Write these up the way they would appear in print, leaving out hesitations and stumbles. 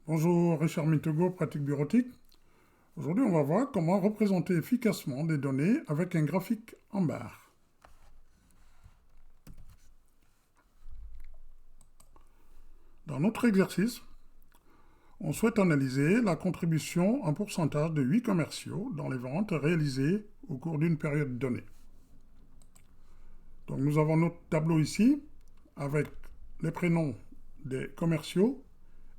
Bonjour, Richard Mintego, pratique bureautique. Aujourd'hui, on va voir comment représenter efficacement des données avec un graphique en barre. Dans notre exercice, on souhaite analyser la contribution en pourcentage de 8 commerciaux dans les ventes réalisées au cours d'une période donnée. Donc nous avons notre tableau ici avec les prénoms des commerciaux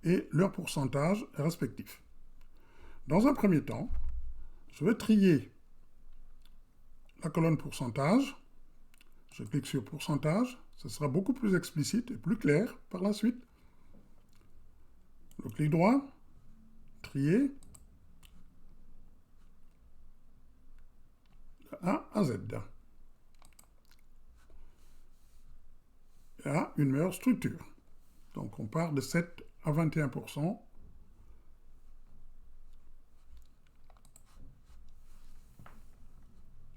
et leurs pourcentages respectifs. Dans un premier temps, je vais trier la colonne pourcentage. Je clique sur pourcentage, ce sera beaucoup plus explicite et plus clair par la suite. Le clic droit, trier, de A à Z. Et a une meilleure structure. Donc on part de 7 à 21%.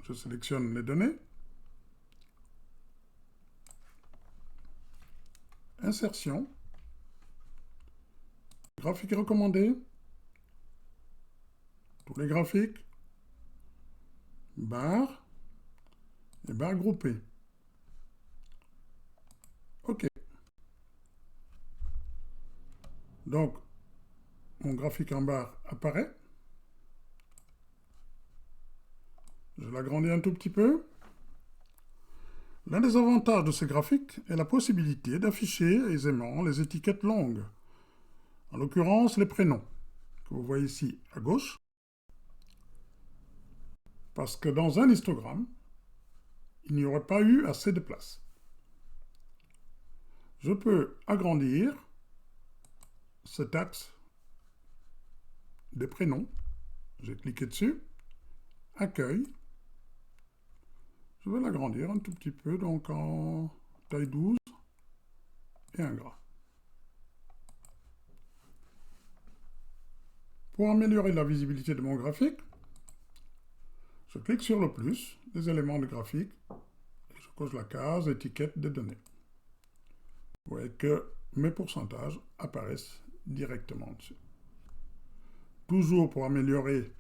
Je sélectionne les données. Insertion. Graphique recommandé. Tous les graphiques. Barre. Et barre groupée. OK. Donc, mon graphique en barre apparaît. Je l'agrandis un tout petit peu. L'un des avantages de ce graphique est la possibilité d'afficher aisément les étiquettes longues, en l'occurrence les prénoms, que vous voyez ici à gauche, parce que dans un histogramme, il n'y aurait pas eu assez de place. Je peux agrandir cet axe des prénoms. J'ai cliqué dessus, accueil. Je vais l'agrandir un tout petit peu, donc en taille 12 et 1 gras. Pour améliorer la visibilité de mon graphique, je clique sur le plus, les éléments de graphique, et je coche la case étiquette des données. Vous voyez que mes pourcentages apparaissent directement dessus. Toujours pour améliorer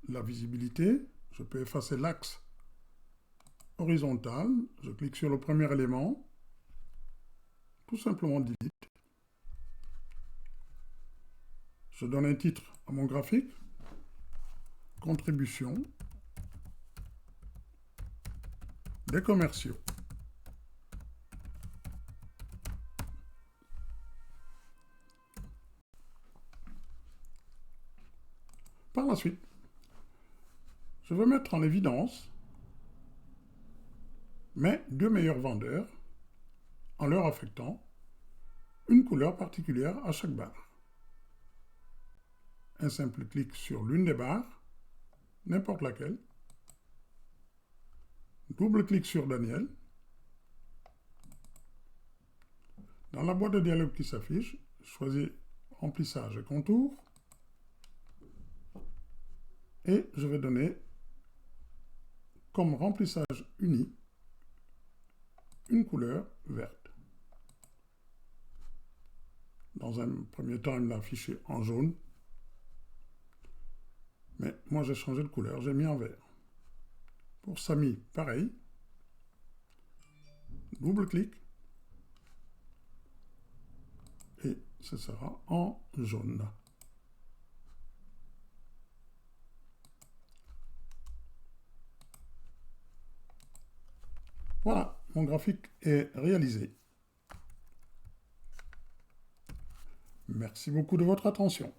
la visibilité, je peux effacer l'axe horizontal. Je clique sur le premier élément, tout simplement delete. Je donne un titre à mon graphique, contribution des commerciaux. Par la suite, je vais mettre en évidence mes deux meilleurs vendeurs en leur affectant une couleur particulière à chaque barre. Un simple clic sur l'une des barres, n'importe laquelle. Double clic sur Daniel. Dans la boîte de dialogue qui s'affiche, choisis remplissage et contour. Et je vais donner comme remplissage uni une couleur verte. Dans un premier temps, il me l'a affiché en jaune. Mais moi, j'ai changé de couleur, j'ai mis en vert. Pour Samy, pareil. Double clic. Et ce sera en jaune. Voilà, mon graphique est réalisé. Merci beaucoup de votre attention.